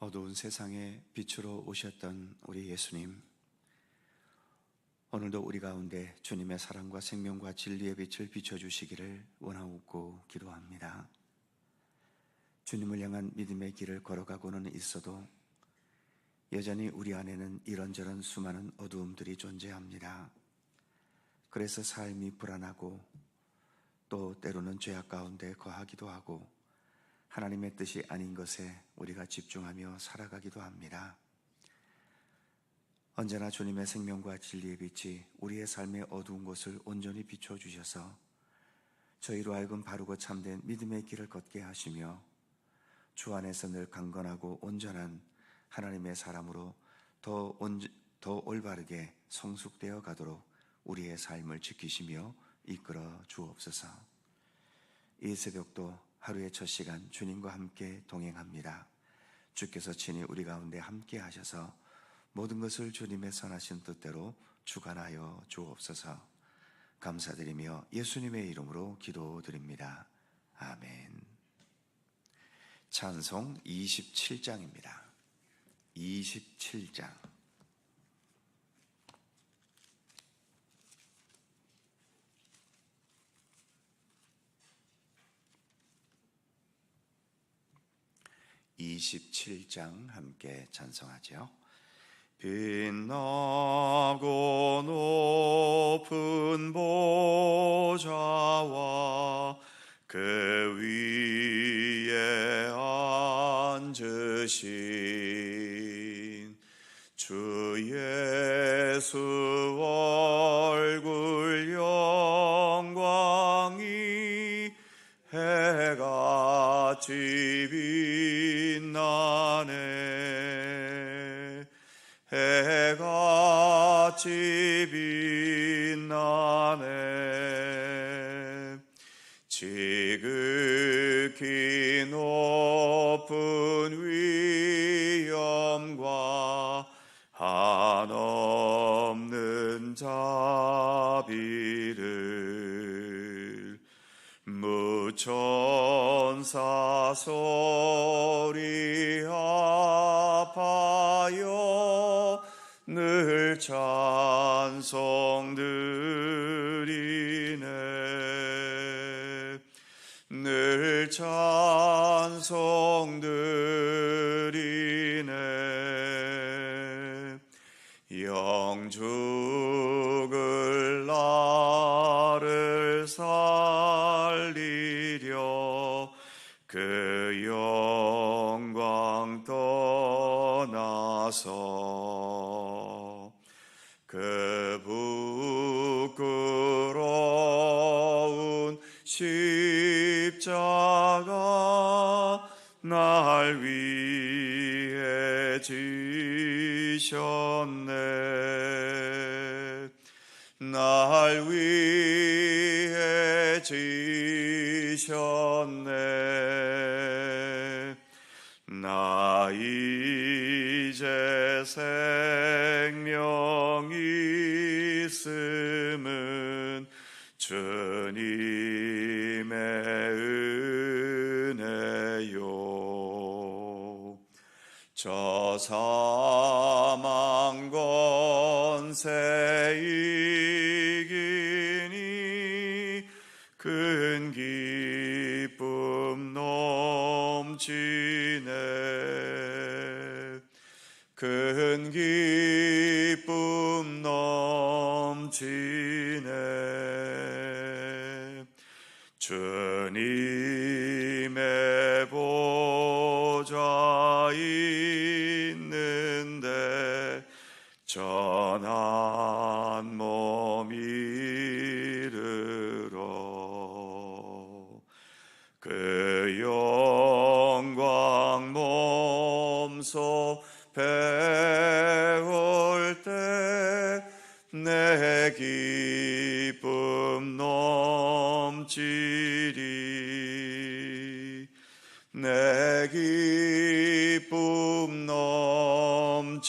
어두운 세상에 빛으로 오셨던 우리 예수님, 오늘도 우리 가운데 주님의 사랑과 생명과 진리의 빛을 비춰주시기를 원하고 기도합니다. 주님을 향한 믿음의 길을 걸어가고는 있어도 여전히 우리 안에는 이런저런 수많은 어두움들이 존재합니다. 그래서 삶이 불안하고 또 때로는 죄악 가운데 거하기도 하고 하나님의 뜻이 아닌 것에 우리가 집중하며 살아가기도 합니다. 언제나 주님의 생명과 진리의 빛이 우리의 삶의 어두운 곳을 온전히 비춰주셔서 저희로 하여금 바르고 참된 믿음의 길을 걷게 하시며 주 안에서 늘 강건하고 온전한 하나님의 사람으로 더 올바르게 성숙되어 가도록 우리의 삶을 지키시며 이끌어 주옵소서. 이 새벽도 하루의 첫 시간 주님과 함께 동행합니다. 주께서 친히 우리 가운데 함께 하셔서 모든 것을 주님의 선하신 뜻대로 주관하여 주옵소서. 감사드리며 예수님의 이름으로 기도드립니다. 아멘. 찬송 27장입니다. 27장. 함께 찬송하죠. 빛나고 높은 보좌와 그 위에 앉으신 주 예수 얼굴 영광이 해같이 빛나네. 해같이 빛나네. 지극히 높은 위엄과 한없는 자비를 무천사 소리 합하여 늘 찬송드리네. 늘 찬송드리네. 영죽을 나를 살리려 그 영광 떠나서 그 부끄러운 십자가 날 위해 지셨네. 날 위해 지셨네. 나 이제 생명이 있음은 주님의 은혜요. 저 사망 권세 이기니 큰 기쁨 넘치네. 큰 기쁨 넘치네. 주님의 보좌 있는데 전한 몸 이르러 그 영광 몸소 배울 때 내 기쁨 넘치리. 내 기쁨 넘치리.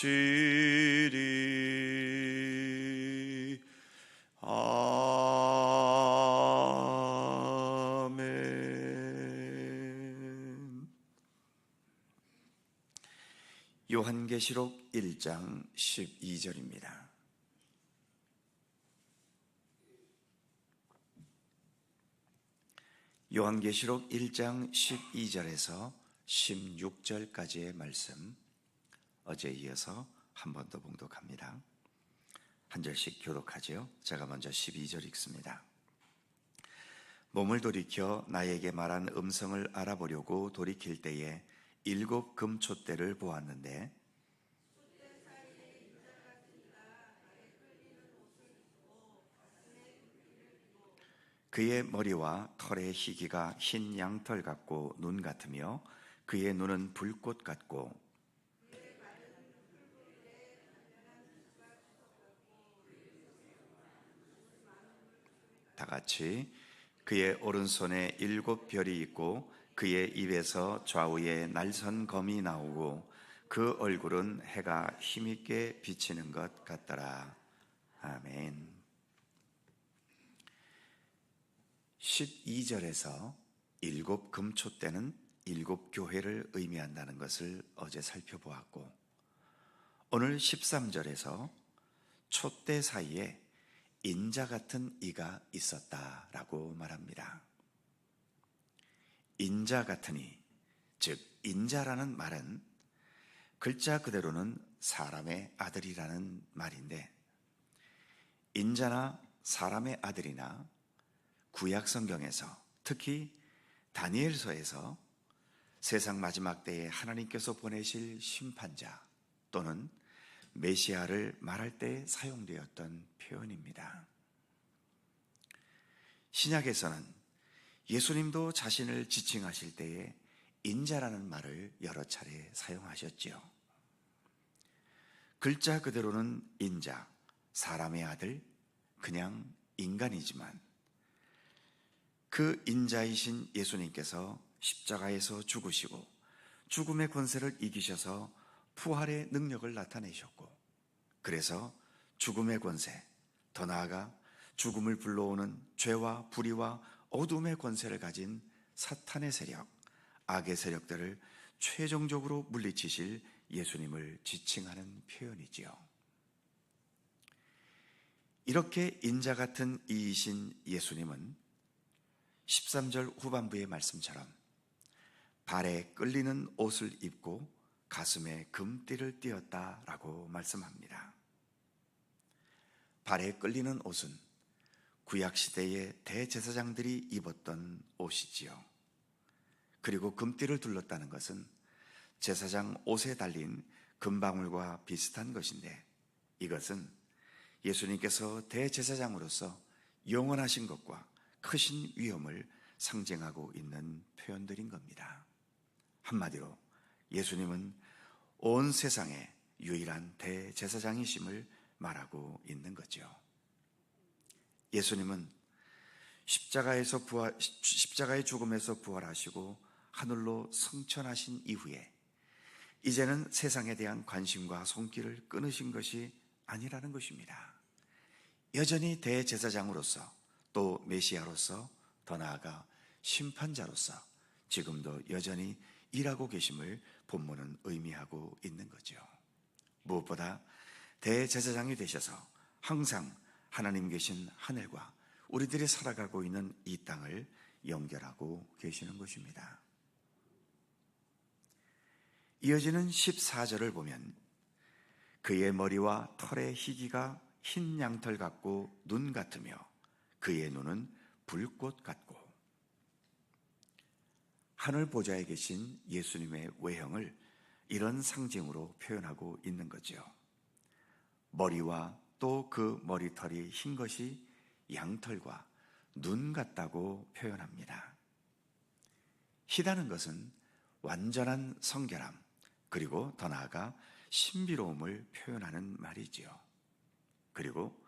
아멘. 요한계시록 1장 12절입니다. 요한계시록 1장 12절에서 16절까지의 말씀, 어제에 이어서 한 번 더 봉독합니다. 한 절씩 교독하죠. 제가 먼저 12절 읽습니다. 몸을 돌이켜 나에게 말한 음성을 알아보려고 돌이킬 때에 7 금촛대를 보았는데 그의 머리와 털의 희기가 흰 양털 같고 눈 같으며 그의 눈은 불꽃 같고 다 같이 그의 오른손에 7 별이 있고 그의 입에서 좌우에 날선 검이 나오고 그 얼굴은 해가 힘있게 비치는 것 같더라. 아멘. 12절에서 7 금촛대는 7 교회를 의미한다는 것을 어제 살펴보았고, 오늘 13절에서 촛대 사이에 인자 같은 이가 있었다라고 말합니다. 인자 같은 이, 즉 인자라는 말은 글자 그대로는 사람의 아들이라는 말인데, 인자나 사람의 아들이나 구약 성경에서 특히 다니엘서에서 세상 마지막 때에 하나님께서 보내실 심판자 또는 메시아를 말할 때 사용되었던 표현입니다. 신약에서는 예수님도 자신을 지칭하실 때에 인자라는 말을 여러 차례 사용하셨지요. 글자 그대로는 인자, 사람의 아들, 그냥 인간이지만 그 인자이신 예수님께서 십자가에서 죽으시고 죽음의 권세를 이기셔서 부활의 능력을 나타내셨고, 그래서 죽음의 권세, 더 나아가 죽음을 불러오는 죄와 불의와 어둠의 권세를 가진 사탄의 세력, 악의 세력들을 최종적으로 물리치실 예수님을 지칭하는 표현이지요. 이렇게 인자 같은 이이신 예수님은 13절 후반부의 말씀처럼 발에 끌리는 옷을 입고 가슴에 금띠를 띠었다라고 말씀합니다. 발에 끌리는 옷은 구약시대의 대제사장들이 입었던 옷이지요. 그리고 금띠를 둘렀다는 것은 제사장 옷에 달린 금방울과 비슷한 것인데, 이것은 예수님께서 대제사장으로서 영원하신 것과 크신 위엄을 상징하고 있는 표현들인 겁니다. 한마디로 예수님은 온 세상의 유일한 대제사장이심을 말하고 있는 거죠. 예수님은 십자가의 죽음에서 부활하시고 하늘로 승천하신 이후에 이제는 세상에 대한 관심과 손길을 끊으신 것이 아니라는 것입니다. 여전히 대제사장으로서, 또 메시아로서, 더 나아가 심판자로서 지금도 여전히 일하고 계심을 본문은 의미하고 있는 거죠. 무엇보다 대제사장이 되셔서 항상 하나님 계신 하늘과 우리들이 살아가고 있는 이 땅을 연결하고 계시는 것입니다. 이어지는 14절을 보면 그의 머리와 털의 희기가 흰 양털 같고 눈 같으며 그의 눈은 불꽃 같고, 하늘 보좌에 계신 예수님의 외형을 이런 상징으로 표현하고 있는 거죠. 머리와 또 그 머리털이 흰 것이 양털과 눈 같다고 표현합니다. 희다는 것은 완전한 성결함, 그리고 더 나아가 신비로움을 표현하는 말이지요. 그리고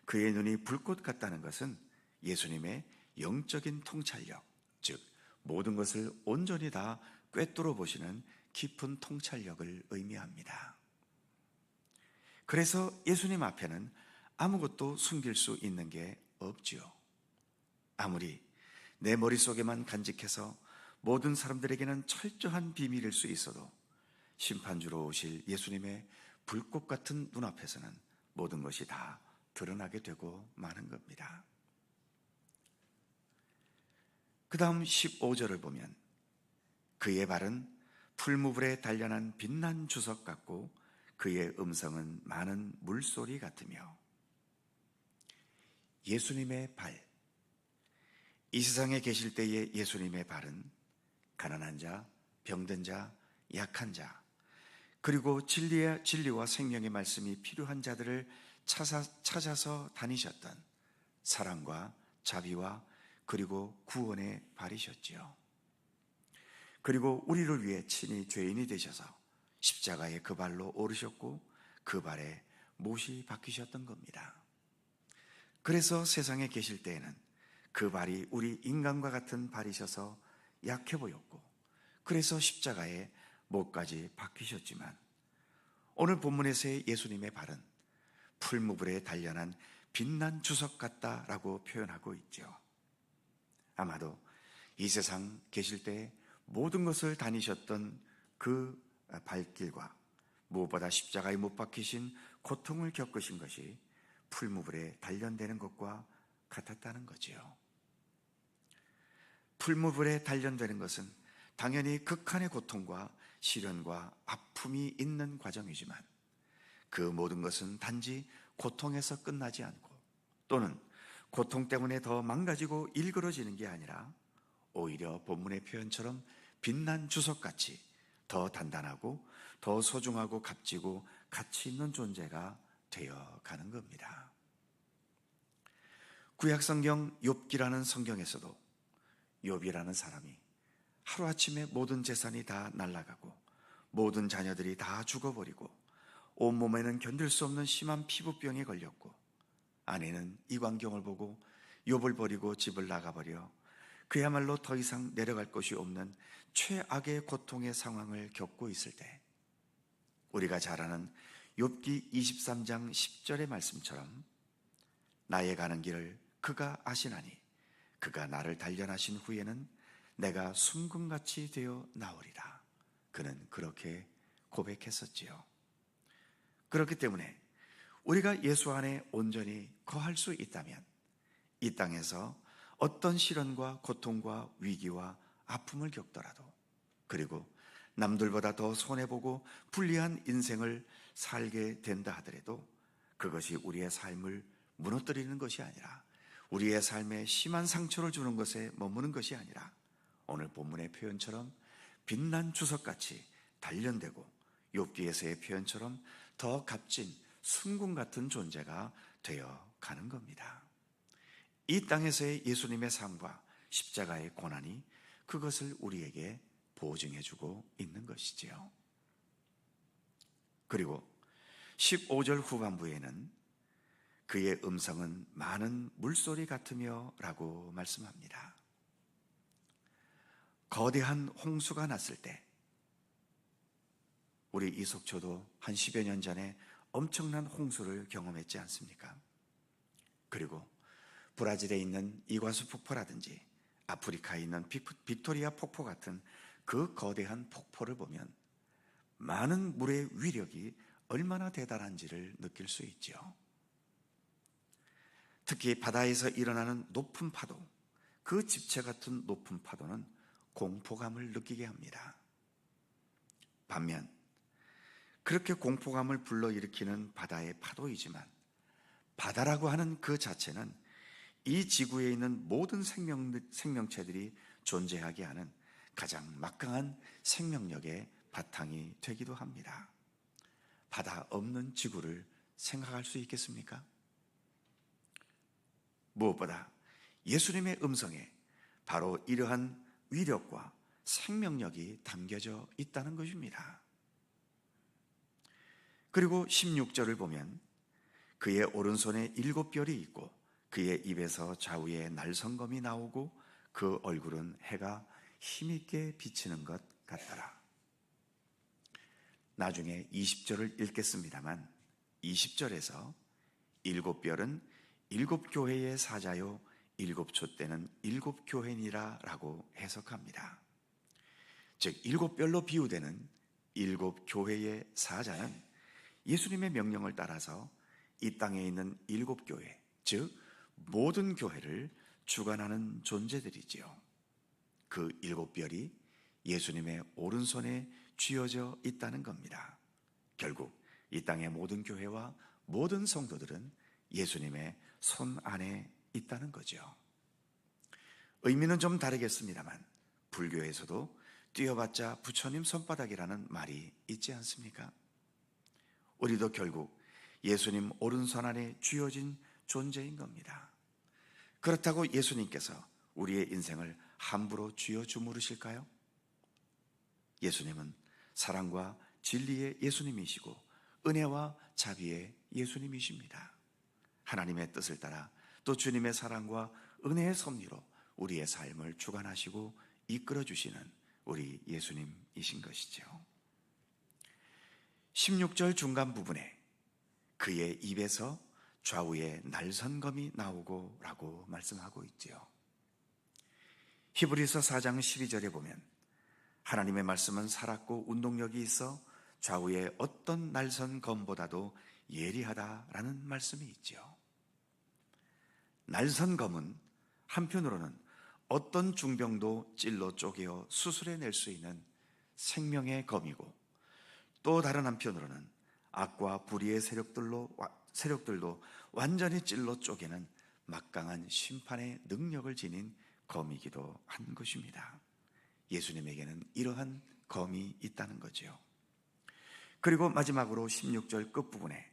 그의 눈이 불꽃 같다는 것은 예수님의 영적인 통찰력, 즉 모든 것을 온전히 다 꿰뚫어 보시는 깊은 통찰력을 의미합니다. 그래서 예수님 앞에는 아무것도 숨길 수 있는 게 없지요. 아무리 내 머릿속에만 간직해서 모든 사람들에게는 철저한 비밀일 수 있어도 심판주로 오실 예수님의 불꽃 같은 눈앞에서는 모든 것이 다 드러나게 되고 마는 겁니다. 그 다음 15절을 보면 그의 발은 풀무불에 단련한 빛난 주석 같고 그의 음성은 많은 물소리 같으며. 예수님의 발, 이 세상에 계실 때의 예수님의 발은 가난한 자, 병든 자, 약한 자, 그리고 진리와 생명의 말씀이 필요한 자들을 찾아서 다니셨던 사랑과 자비와 그리고 구원의 발이셨지요. 그리고 우리를 위해 친히 죄인이 되셔서 십자가에 그 발로 오르셨고 그 발에 못이 박히셨던 겁니다. 그래서 세상에 계실 때에는 그 발이 우리 인간과 같은 발이셔서 약해 보였고, 그래서 십자가에 못까지 박히셨지만 오늘 본문에서의 예수님의 발은 풀무불에 단련한 빛난 주석 같다라고 표현하고 있죠. 아마도 이 세상 계실 때 모든 것을 다니셨던 그 발길과 무엇보다 십자가에 못 박히신 고통을 겪으신 것이 풀무불에 단련되는 것과 같았다는 거지요. 풀무불에 단련되는 것은 당연히 극한의 고통과 시련과 아픔이 있는 과정이지만 그 모든 것은 단지 고통에서 끝나지 않고 또는 고통 때문에 더 망가지고 일그러지는 게 아니라 오히려 본문의 표현처럼 빛난 주석같이 더 단단하고 더 소중하고 값지고 가치 있는 존재가 되어가는 겁니다. 구약성경 욥기라는 성경에서도 욥이라는 사람이 하루아침에 모든 재산이 다 날아가고 모든 자녀들이 다 죽어버리고 온몸에는 견딜 수 없는 심한 피부병에 걸렸고 아내는 이 광경을 보고 욥을 버리고 집을 나가버려 그야말로 더 이상 내려갈 곳이 없는 최악의 고통의 상황을 겪고 있을 때 우리가 잘 아는 욥기 23장 10절의 말씀처럼 나의 가는 길을 그가 아시나니 그가 나를 단련하신 후에는 내가 순금같이 되어 나오리라. 그는 그렇게 고백했었지요. 그렇기 때문에 우리가 예수 안에 온전히 거할 수 있다면 이 땅에서 어떤 시련과 고통과 위기와 아픔을 겪더라도 그리고 남들보다 더 손해보고 불리한 인생을 살게 된다 하더라도 그것이 우리의 삶을 무너뜨리는 것이 아니라 우리의 삶에 심한 상처를 주는 것에 머무는 것이 아니라 오늘 본문의 표현처럼 빛난 주석같이 단련되고 욥기에서의 표현처럼 더 값진 순금 같은 존재가 되어 가는 겁니다. 이 땅에서의 예수님의 삶과 십자가의 고난이 그것을 우리에게 보증해주고 있는 것이지요. 그리고 15절 후반부에는 그의 음성은 많은 물소리 같으며 라고 말씀합니다. 거대한 홍수가 났을 때 우리 이속초도 한 10여 년 전에 엄청난 홍수를 경험했지 않습니까? 그리고 브라질에 있는 이과수 폭포라든지 아프리카에 있는 빅토리아 폭포 같은 그 거대한 폭포를 보면 많은 물의 위력이 얼마나 대단한지를 느낄 수 있죠. 특히 바다에서 일어나는 높은 파도, 그 집체 같은 높은 파도는 공포감을 느끼게 합니다. 반면 그렇게 공포감을 불러일으키는 바다의 파도이지만 바다라고 하는 그 자체는 이 지구에 있는 모든 생명체들이 존재하게 하는 가장 막강한 생명력의 바탕이 되기도 합니다. 바다 없는 지구를 생각할 수 있겠습니까? 무엇보다 예수님의 음성에 바로 이러한 위력과 생명력이 담겨져 있다는 것입니다. 그리고 16절을 보면 그의 오른손에 7별이 있고 그의 입에서 좌우에 날성검이 나오고 그 얼굴은 해가 힘있게 비치는 것 같더라. 나중에 20절을 읽겠습니다만 20절에서 7별은 7교회의 사자요 7촛대는 7교회니라 라고 해석합니다. 즉 7별로 비유되는 일곱 교회의 사자는 예수님의 명령을 따라서 이 땅에 있는 일곱 교회, 즉 모든 교회를 주관하는 존재들이지요. 그 일곱 별이 예수님의 오른손에 쥐어져 있다는 겁니다. 결국 이 땅의 모든 교회와 모든 성도들은 예수님의 손 안에 있다는 거죠. 의미는 좀 다르겠습니다만 불교에서도 뛰어봤자 부처님 손바닥이라는 말이 있지 않습니까? 우리도 결국 예수님 오른손 안에 쥐어진 존재인 겁니다. 그렇다고 예수님께서 우리의 인생을 함부로 쥐어 주무르실까요? 예수님은 사랑과 진리의 예수님이시고 은혜와 자비의 예수님이십니다. 하나님의 뜻을 따라 또 주님의 사랑과 은혜의 섭리로 우리의 삶을 주관하시고 이끌어 주시는 우리 예수님이신 것이죠. 16절 중간 부분에 그의 입에서 좌우에 날선검이 나오고 라고 말씀하고 있지요. 히브리서 4장 12절에 보면 하나님의 말씀은 살았고 운동력이 있어 좌우에 어떤 날선검보다도 예리하다라는 말씀이 있지요. 날선검은 한편으로는 어떤 중병도 찔러 쪼개어 수술해낼 수 있는 생명의 검이고, 또 다른 한편으로는 악과 불의의 세력들도 완전히 찔러 쪼개는 막강한 심판의 능력을 지닌 검이기도 한 것입니다. 예수님에게는 이러한 검이 있다는 거죠. 그리고 마지막으로 16절 끝부분에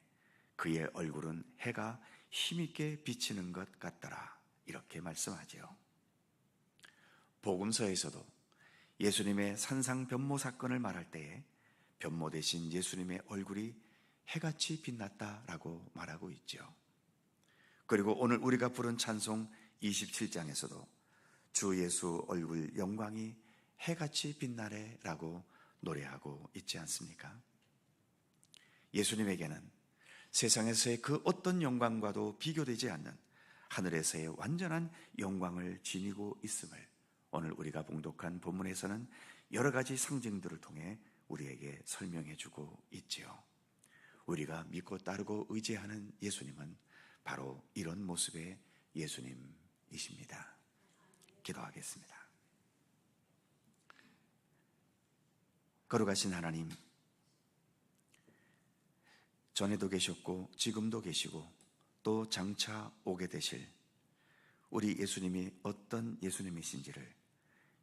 그의 얼굴은 해가 힘있게 비치는 것 같더라 이렇게 말씀하죠. 복음서에서도 예수님의 산상 변모 사건을 말할 때에 변모 대신 예수님의 얼굴이 해같이 빛났다라고 말하고 있죠. 그리고 오늘 우리가 부른 찬송 27장에서도 주 예수 얼굴 영광이 해같이 빛나래 라고 노래하고 있지 않습니까? 예수님에게는 세상에서의 그 어떤 영광과도 비교되지 않는 하늘에서의 완전한 영광을 지니고 있음을 오늘 우리가 봉독한 본문에서는 여러 가지 상징들을 통해 우리에게 설명해 주고 있지요. 우리가 믿고 따르고 의지하는 예수님은 바로 이런 모습의 예수님이십니다. 기도하겠습니다. 거룩하신 하나님, 전에도 계셨고 지금도 계시고 또 장차 오게 되실 우리 예수님이 어떤 예수님이신지를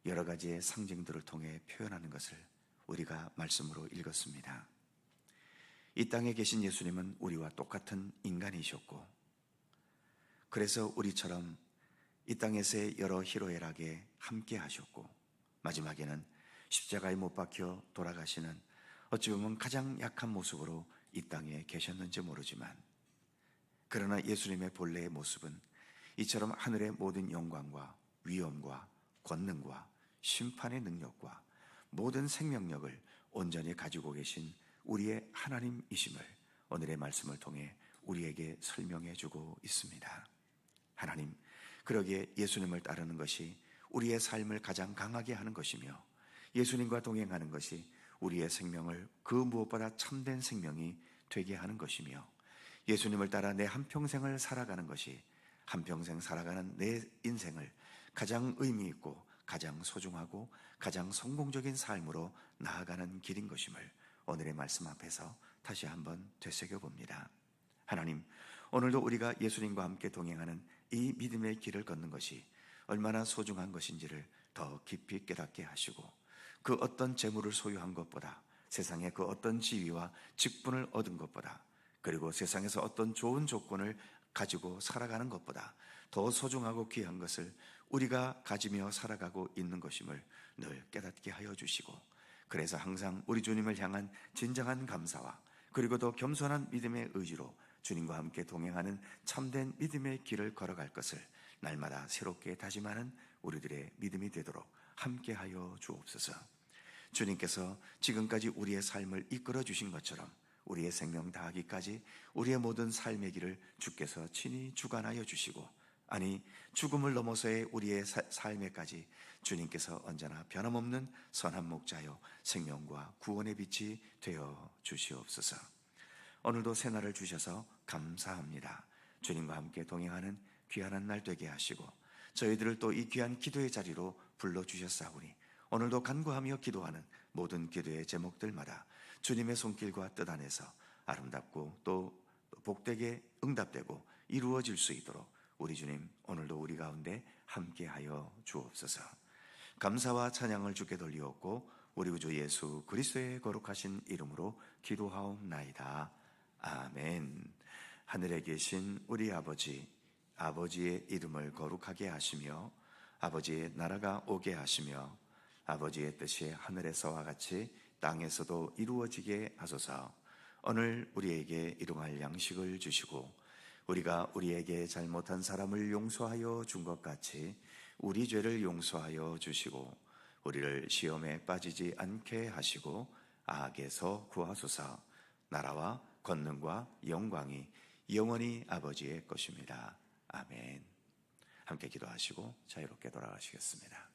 여러 가지의 상징들을 통해 표현하는 것을 우리가 말씀으로 읽었습니다. 이 땅에 계신 예수님은 우리와 똑같은 인간이셨고, 그래서 우리처럼 이 땅에서의 여러 희로애락에 함께 하셨고, 마지막에는 십자가에 못 박혀 돌아가시는 어찌 보면 가장 약한 모습으로 이 땅에 계셨는지 모르지만, 그러나 예수님의 본래의 모습은 이처럼 하늘의 모든 영광과 위엄과 권능과 심판의 능력과 모든 생명력을 온전히 가지고 계신 우리의 하나님이심을 오늘의 말씀을 통해 우리에게 설명해 주고 있습니다. 하나님, 그러기에 예수님을 따르는 것이 우리의 삶을 가장 강하게 하는 것이며, 예수님과 동행하는 것이 우리의 생명을 그 무엇보다 참된 생명이 되게 하는 것이며, 예수님을 따라 내 한평생을 살아가는 것이 한평생 살아가는 내 인생을 가장 의미 있고 가장 소중하고 가장 성공적인 삶으로 나아가는 길인 것임을 오늘의 말씀 앞에서 다시 한번 되새겨 봅니다. 하나님, 오늘도 우리가 예수님과 함께 동행하는 이 믿음의 길을 걷는 것이 얼마나 소중한 것인지를 더 깊이 깨닫게 하시고, 그 어떤 재물을 소유한 것보다, 세상의 그 어떤 지위와 직분을 얻은 것보다, 그리고 세상에서 어떤 좋은 조건을 가지고 살아가는 것보다 더 소중하고 귀한 것을 우리가 가지며 살아가고 있는 것임을 늘 깨닫게 하여 주시고, 그래서 항상 우리 주님을 향한 진정한 감사와 그리고 더 겸손한 믿음의 의지로 주님과 함께 동행하는 참된 믿음의 길을 걸어갈 것을 날마다 새롭게 다짐하는 우리들의 믿음이 되도록 함께하여 주옵소서. 주님께서 지금까지 우리의 삶을 이끌어 주신 것처럼 우리의 생명 다하기까지 우리의 모든 삶의 길을 주께서 친히 주관하여 주시고, 아니 죽음을 넘어서의 우리의 삶에까지 주님께서 언제나 변함없는 선한 목자요 생명과 구원의 빛이 되어 주시옵소서. 오늘도 새날을 주셔서 감사합니다. 주님과 함께 동행하는 귀한 날 되게 하시고 저희들을 또 이 귀한 기도의 자리로 불러주셨사오니 오늘도 간구하며 기도하는 모든 기도의 제목들마다 주님의 손길과 뜻 안에서 아름답고 또 복되게 응답되고 이루어질 수 있도록 우리 주님 오늘도 우리 가운데 함께하여 주옵소서. 감사와 찬양을 주께 돌리옵고 우리 구주 예수 그리스도의 거룩하신 이름으로 기도하옵나이다. 아멘. 하늘에 계신 우리 아버지, 아버지의 이름을 거룩하게 하시며 아버지의 나라가 오게 하시며 아버지의 뜻이 하늘에서와 같이 땅에서도 이루어지게 하소서. 오늘 우리에게 일용할 양식을 주시고 우리가 우리에게 잘못한 사람을 용서하여 준 것 같이 우리 죄를 용서하여 주시고 우리를 시험에 빠지지 않게 하시고 악에서 구하소서. 나라와 권능과 영광이 영원히 아버지의 것입니다. 아멘. 함께 기도하시고 자유롭게 돌아가시겠습니다.